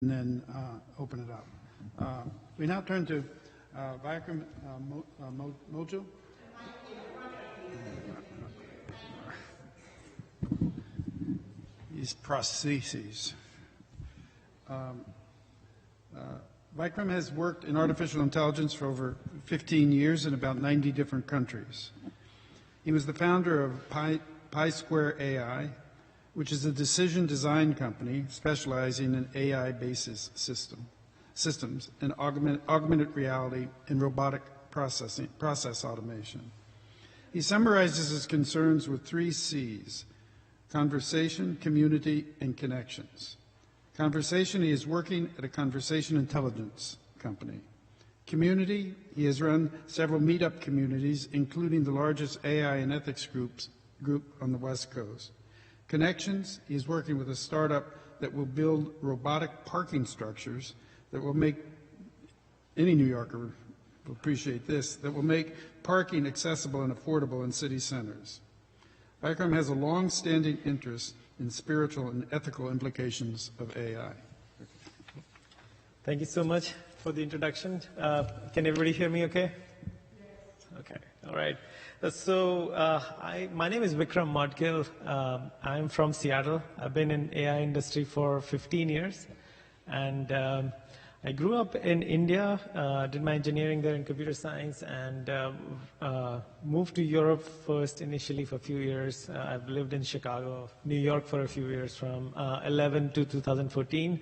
and then open it up. We now turn to Vikram Mojo. These prostheses. Vikram has worked in artificial intelligence for over 15 years in about 90 different countries. He was the founder of PySquare AI, which is a decision design company specializing in AI-based systems and augmented reality and robotic process automation. He summarizes his concerns with 3 C's: conversation, community, and connections. Conversation, he is working at a conversation intelligence company. Community, he has run several meetup communities, including the largest AI and ethics group on the West Coast. Connections, he is working with a startup that will build robotic parking structures that will make, any New Yorker will appreciate this, that will make parking accessible and affordable in city centers. Vikram has a long-standing interest in spiritual and ethical implications of AI. Thank you so much for the introduction. Can everybody hear me okay? Okay, all right. My name is Vikram Modgill. I'm from Seattle. I've been in AI industry for 15 years. And I grew up in India, did my engineering there in computer science, and moved to Europe first initially for a few years. I've lived in Chicago, New York for a few years from 11 to 2014.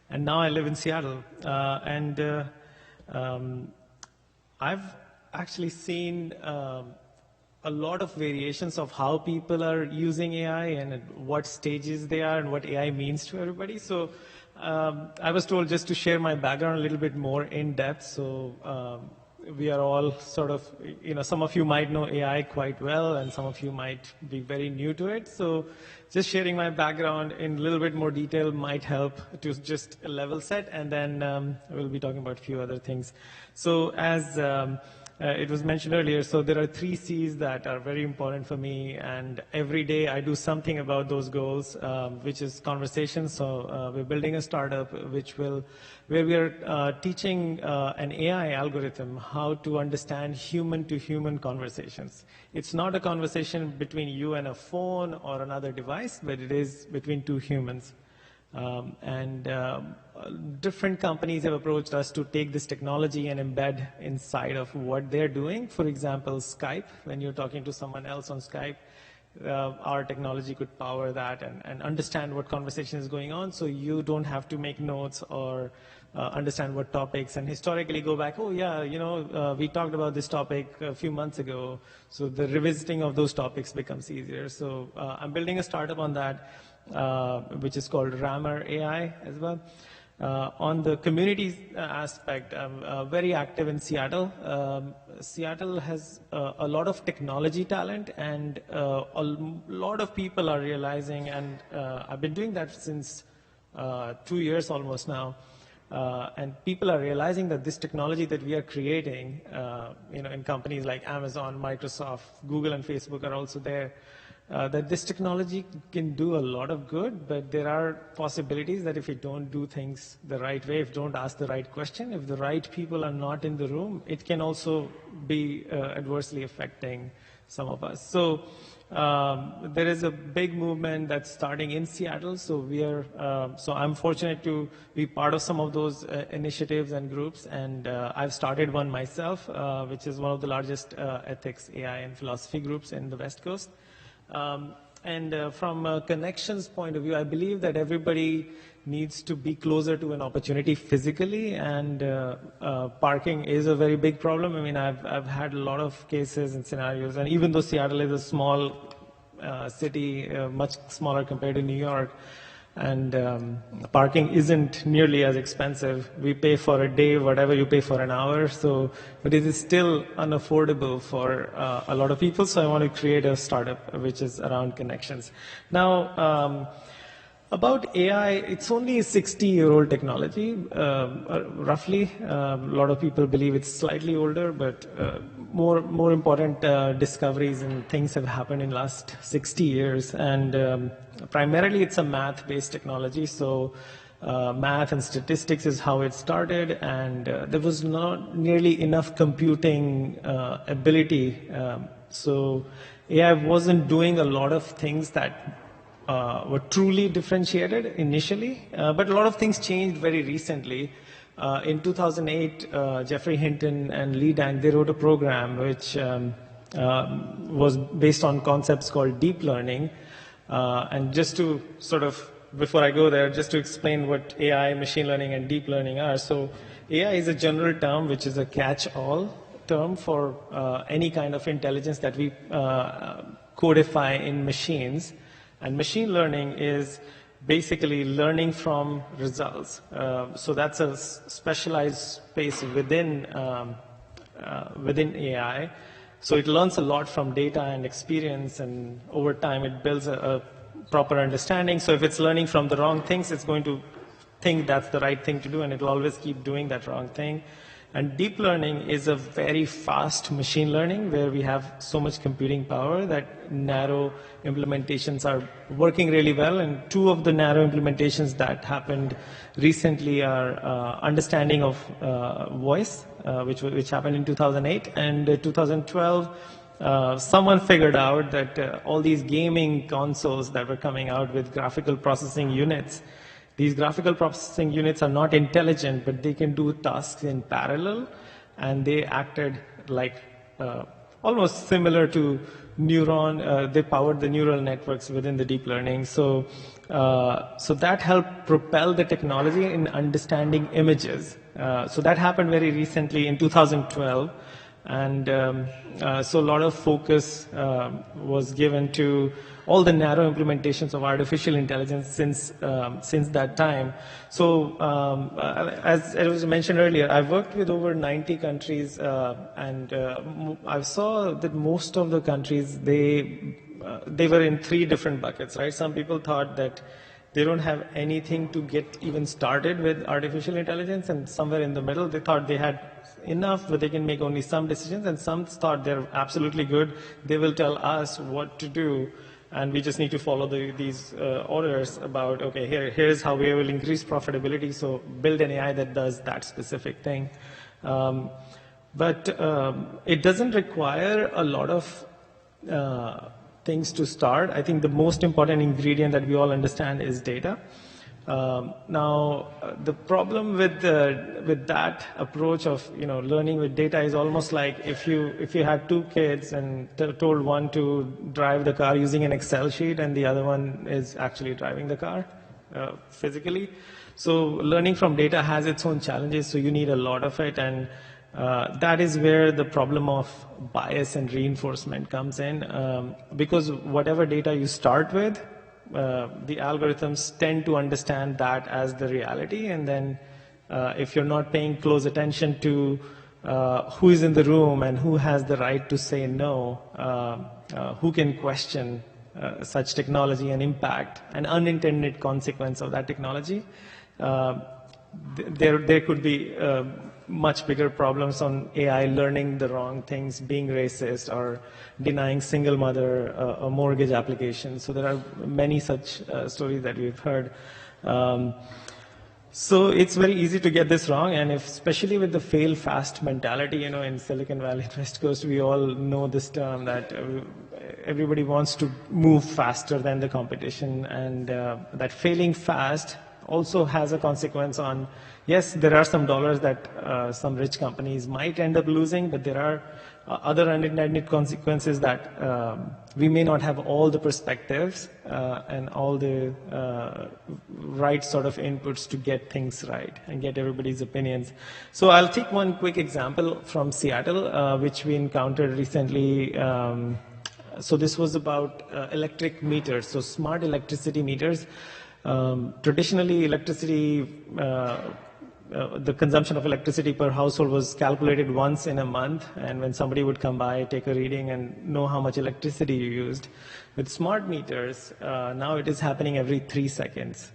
And now I live in Seattle. I've actually seen a lot of variations of how people are using AI and at what stages they are and what AI means to everybody. So I was told just to share my background a little bit more in depth. So we are all sort of, some of you might know AI quite well and some of you might be very new to it. So just sharing my background in a little bit more detail might help to just level set, and then we'll be talking about a few other things. So as it was mentioned earlier, so there are 3 C's that are very important for me, and every day I do something about those goals, which is conversation. So we're building a startup where we are teaching an AI algorithm how to understand human-to-human conversations. It's not a conversation between you and a phone or another device, but it is between 2 humans. Different companies have approached us to take this technology and embed inside of what they're doing. For example, Skype, when you're talking to someone else on Skype, our technology could power that and understand what conversation is going on, so you don't have to make notes or understand what topics and historically go back, oh yeah, we talked about this topic a few months ago, so the revisiting of those topics becomes easier. So I'm building a startup on that, which is called Rammer AI as well. On the community aspect, I'm very active in Seattle. Seattle has a lot of technology talent, and a lot of people are realizing, and I've been doing that since 2 years almost now, and people are realizing that this technology that we are creating, in companies like Amazon, Microsoft, Google, and Facebook are also there, that this technology can do a lot of good, but there are possibilities that if you don't do things the right way, if you don't ask the right question, if the right people are not in the room, it can also be adversely affecting some of us. So there is a big movement that's starting in Seattle. So so I'm fortunate to be part of some of those initiatives and groups, and I've started one myself, which is one of the largest ethics, AI, and philosophy groups in the West Coast. From a connections point of view, I believe that everybody needs to be closer to an opportunity physically, and parking is a very big problem. I mean, I've had a lot of cases and scenarios, and even though Seattle is a small city, much smaller compared to New York, and parking isn't nearly as expensive. We pay for a day whatever you pay for an hour, but it is still unaffordable for a lot of people. So I want to create a startup which is around connections. Now, about AI, it's only a 60-year-old technology, roughly. A lot of people believe it's slightly older, but more important discoveries and things have happened in the last 60 years. And primarily, it's a math-based technology. So Math and statistics is how it started, and there was not nearly enough computing ability. So AI wasn't doing a lot of things that were truly differentiated initially, but a lot of things changed very recently. In 2008, Geoffrey Hinton and Lee Dang, they wrote a program which was based on concepts called deep learning. And just to sort of, before I go there, just to explain what AI, machine learning, and deep learning are. So AI is a general term which is a catch-all term for any kind of intelligence that we codify in machines. And machine learning is basically learning from results. So that's a specialized space within AI. So it learns a lot from data and experience, and over time it builds a proper understanding. So if it's learning from the wrong things, it's going to think that's the right thing to do, and it'll always keep doing that wrong thing. And deep learning is a very fast machine learning where we have so much computing power that narrow implementations are working really well. And two of the narrow implementations that happened recently are understanding of voice, which happened in 2008, and 2012. Someone figured out that all these gaming consoles that were coming out with graphical processing units, these graphical processing units are not intelligent, but they can do tasks in parallel, and they acted like almost similar to neuron. They powered the neural networks within the deep learning. So that helped propel the technology in understanding images. So that happened very recently in 2012. And so a lot of focus was given to all the narrow implementations of artificial intelligence since that time. So as it was mentioned earlier, I've worked with over 90 countries, and I saw that most of the countries, they were in three different buckets, right? Some people thought that they don't have anything to get even started with artificial intelligence, and somewhere in the middle, they thought they had enough, but they can make only some decisions, and some thought they're absolutely good. They will tell us what to do, and we just need to follow these orders about, okay, here's how we will increase profitability, so build an AI that does that specific thing. But it doesn't require a lot of things to start. I think the most important ingredient that we all understand is data. Now, the problem with that approach of learning with data is almost like if you had two kids and told one to drive the car using an Excel sheet and the other one is actually driving the car physically. So learning from data has its own challenges. So you need a lot of it, and that is where the problem of bias and reinforcement comes in, because whatever data you start with, the algorithms tend to understand that as the reality, and then if you're not paying close attention to who is in the room and who has the right to say no, who can question such technology and impact and unintended consequence of that technology, there could be much bigger problems on AI learning the wrong things, being racist, or denying single mother a mortgage application. So there are many such stories that we've heard. So it's very easy to get this wrong, and especially with the fail fast mentality, in Silicon Valley, West Coast, we all know this term that everybody wants to move faster than the competition, and that failing fast also has a consequence on, yes, there are some dollars that some rich companies might end up losing, but there are other unintended consequences that we may not have all the perspectives and all the right sort of inputs to get things right and get everybody's opinions. So I'll take one quick example from Seattle, which we encountered recently. So this was about electric meters, so smart electricity meters. Traditionally, electricity, the consumption of electricity per household was calculated once in a month, and when somebody would come by, take a reading, and know how much electricity you used. With smart meters, now it is happening every 3 seconds.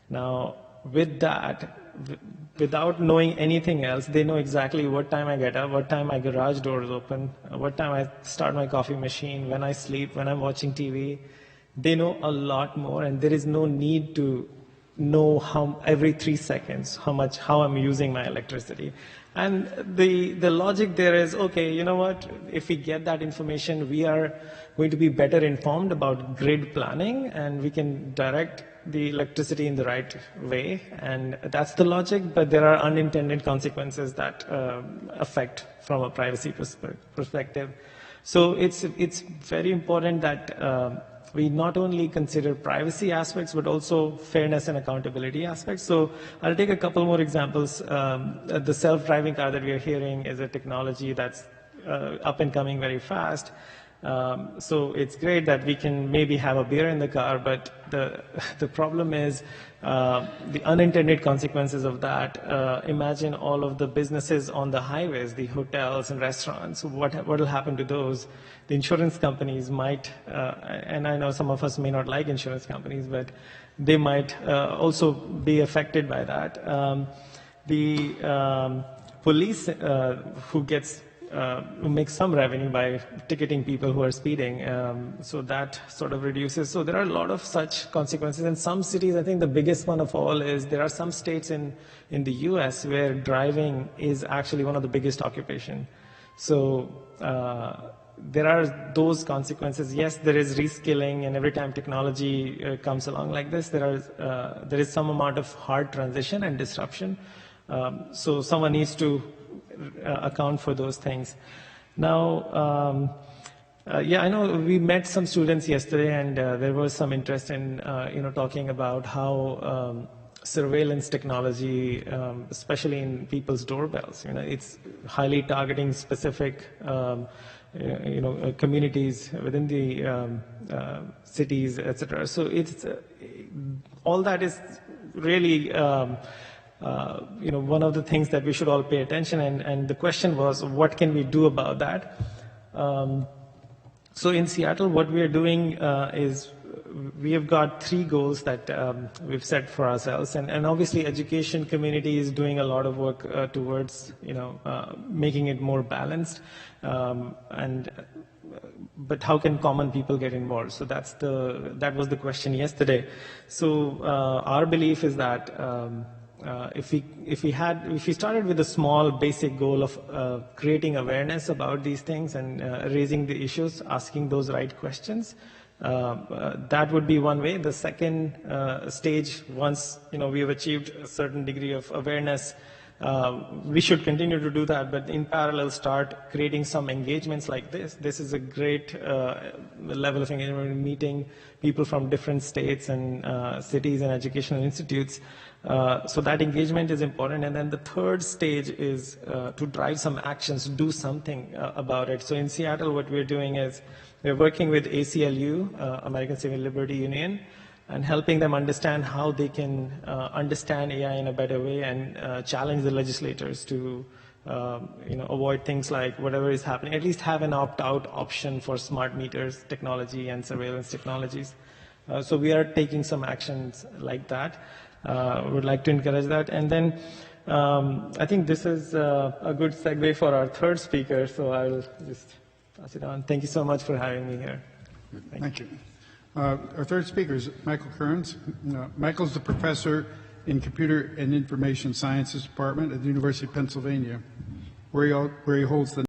Now, with that, without knowing anything else, they know exactly what time I get up, what time my garage door is open, what time I start my coffee machine, when I sleep, when I'm watching TV. They know a lot more, and there is no need to know how every 3 seconds how I'm using my electricity. And the logic there is, okay, you know what, if we get that information, we are going to be better informed about grid planning, and we can direct the electricity in the right way. And that's the logic, but there are unintended consequences that affect from a privacy perspective. So it's very important that we not only consider privacy aspects, but also fairness and accountability aspects. So I'll take a couple more examples. The self-driving car that we are hearing is a technology that's up and coming very fast. So it's great that we can maybe have a beer in the car, but the problem is the unintended consequences of that. Imagine all of the businesses on the highways, the hotels and restaurants. What will happen to those? The insurance companies might, and I know some of us may not like insurance companies, but they might also be affected by that. The police who makes some revenue by ticketing people who are speeding, so that sort of reduces. So there are a lot of such consequences. In some cities, I think the biggest one of all is there are some states in the US where driving is actually one of the biggest occupation. So there are those consequences. Yes, there is reskilling, and every time technology comes along like this, there is some amount of hard transition and disruption. So someone needs to account for those things. Now, yeah, I know we met some students yesterday, and there was some interest in talking about how surveillance technology, especially in people's doorbells, it's highly targeting specific communities within the cities, etc. So it's all that is really one of the things that we should all pay attention. And the question was, what can we do about that? So in Seattle, what we are doing is we have got 3 goals that we've set for ourselves, and obviously education community is doing a lot of work towards making it more balanced, but how can common people get involved? So that was the question yesterday. So our belief is that if we started with a small basic goal of creating awareness about these things and raising the issues, asking those right questions, that would be one way. The second stage, once we have achieved a certain degree of awareness, we should continue to do that, but in parallel start creating some engagements like this. This is a great level of engagement, meeting people from different states and cities and educational institutes. So that engagement is important. And then the third stage is to drive some actions, do something about it. So in Seattle, what we're doing is we're working with ACLU, American Civil Liberty Union, and helping them understand how they can understand AI in a better way and challenge the legislators to avoid things like whatever is happening, at least have an opt-out option for smart meters technology and surveillance technologies. So we are taking some actions like that. Would like to encourage that. And then I think this is a good segue for our third speaker, so I'll just pass it on. Thank you so much for having me here. Thank you. Our third speaker is Michael Kearns. Michael's the professor in Computer and Information Sciences Department at the University of Pennsylvania, where he holds the